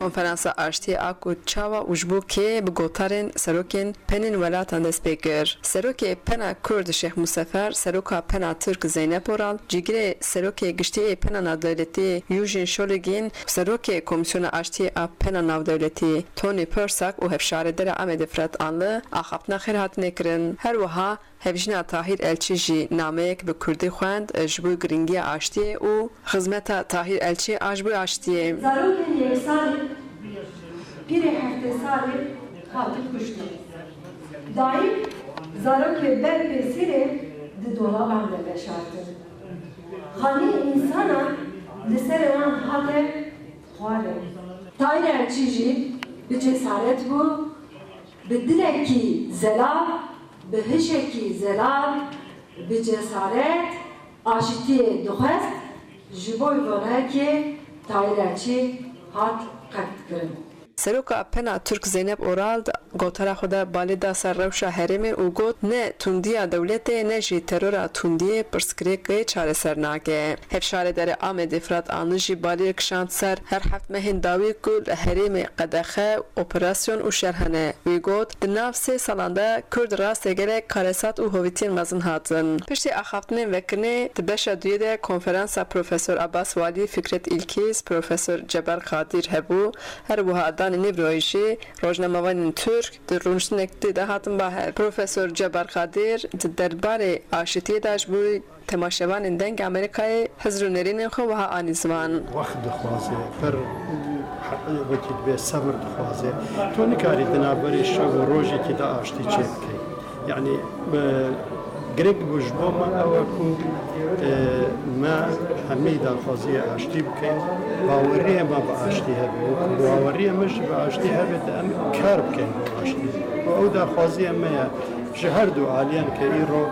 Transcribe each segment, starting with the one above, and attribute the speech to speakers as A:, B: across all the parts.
A: Konferansa aştî a ku çawa ûjbûkê bi gotarên serokên penên welatan dest pê kir. Serokê Pena Kurd Şeyh Musefer, Seroka Pena Türk Zeynep Oral, cîgirê Serokê Giştî Pena Navdewletî Eugene Sholigin, Serokê Komîsyona Aştî a Pena Navdewletî Tony Persak û hevşaredera Amedê Fred Anlı axaptina xêr hatine kirin. Her wiha hevjina Tahir Elçî jî nameyek bi Kurdî xwend ji bo giringiya aştiyê û xizmeta Tahir Elçî a ji bo aştiyê.
B: Zarokên yeksalî pîrê hefte salê hatin kuştin. Daîm zarokê ber pêsîrê di dolaban de veşartin. Xanî însana li serê wan hate xwarin. Tahir Elçî jî bi cesaret bû, bi dilekî zelal, bi hişekî zelal, bi cesaret aşitiyê dixwest ji bo vonekê Tahir Elçî hat qet kirin.
A: Seroka Pena Türk Zeynep Oral gotara xwe de balê da ser rewşa herêmê û got ne tundiya dewletê ne jî terora tundiyê pirsgirêkê çareser nake. Hevşaredere Amedê Fred Anlı jî balê kişand ser her heft mehên dawî ku li herêmê Qedexe operasyon û şer hene. Wî got di nav sê salan de Kurd rastê gelek karesat û hovîtiyên mezin hatin. Piştî axaftinên vekirinê di beşa duyê de konferansa Profesör Abbas Walî, Fikret İlkiz, Profesör Ceber Kadir hebû. Her wiha Nevrojî rojnamevanên Türk di rûniştinekê de hatin baher. Profesör Ceber Kadir di derbarê aşitiyê de ji bo temaşevanên deng Amerîkayê hizrûnerînên xwe wiha anî ziman.
C: Wext dixwaze per wekî dibe sebir dixwaze. To nikarî di navberê şev û rojekê de aştî çê bikî. Yani girêk bû ji bo me ew e ku me hemî daxwaziya aştî bikin. Baweriyê me bi aştî hebe û baweriyê me ji bi aştî hebe de em kar bikin bi aştî. Ew daxwaziya me ye ji her du aliyan ke îro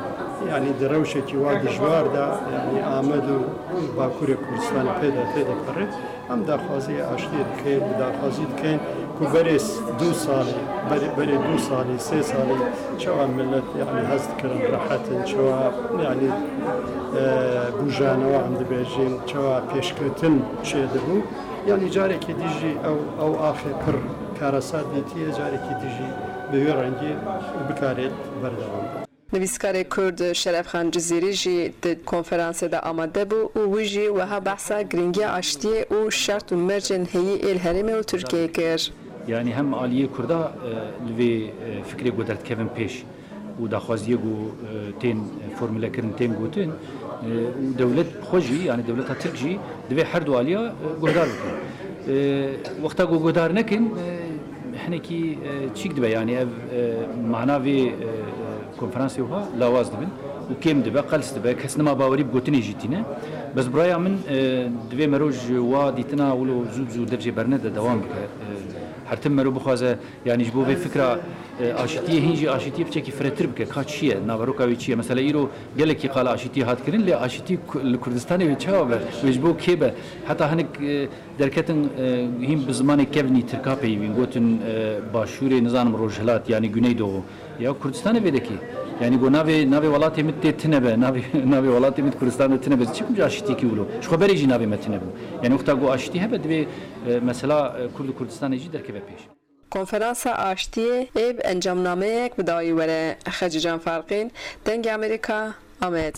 C: yani di rewşekî wa dijwar da yani Amed û Bakurê Kurdistanê pêde kirin. Em daxwaziya aştî dikin, daxwazî dikin ku berê du salî, berê du salî, sê salî çawa millet yani hez dikirin rahetin, çawa yani bûjanewa em dibêjin, çawa pêşketin çê dibû. Yani carekî dijî ew axê pir karesat dîtiye carekî dijî bi wê rengî bikarê berdewam be.
A: Nivîskarê Kurd Şerefxan Cizîrî jî di konferansê de amade bû û wî jî wiha behsa giringiya aştiyê û şert û mercên heyî êl herêmê û Tirkiyeyê kir.
D: Yani hem aliyê Kurda li vê fikrê got derdikevin pêş û daxwaziye got tên formülekirin tên gotin û dewlet xwe jî yani dewleta Tirk jî divê her du aliya guhdar bikin. Wexta guhdar nekin hinekî çîk dibe yani ev mana vê konferansê wiha lawaz dibin û kêm dibe, qels dibe, kes nima bawerî bi gotinê jî tîne. Bez biraya min divê meroj wa dîtina wilo zû dercê berne de dewam bike. Her tim mero bixwaze yani ji bo vê fikra aşitiyê hîn jî aşitiyê biçekî firêtir bike ka çi ye naveroka wê çi ye mesela îro gelekî qala aşitiyê hat kirin lê aşitî li Kurdistanê wê çawa be wê ji bo kê be heta hinek derketin hîn bi zimanê kevnî Tirka peyivîn gotin başûrê nizanim Rojhilat yani Güneydoğu ya Kurdistanê vê dekî yani go navê welatê min tê tune be navê welatê min Kurdistanê tune be çi kumca aşitî kî wilo ji xweberê jî navê me tune bû yani wexta go aşitî hebe divê mesela Kurdistanê jî derkeve pêş.
A: Konferansa aştiyê ev encamnameyek bi dawî were Xecî Can Farqîn dengê Amerîka Amed.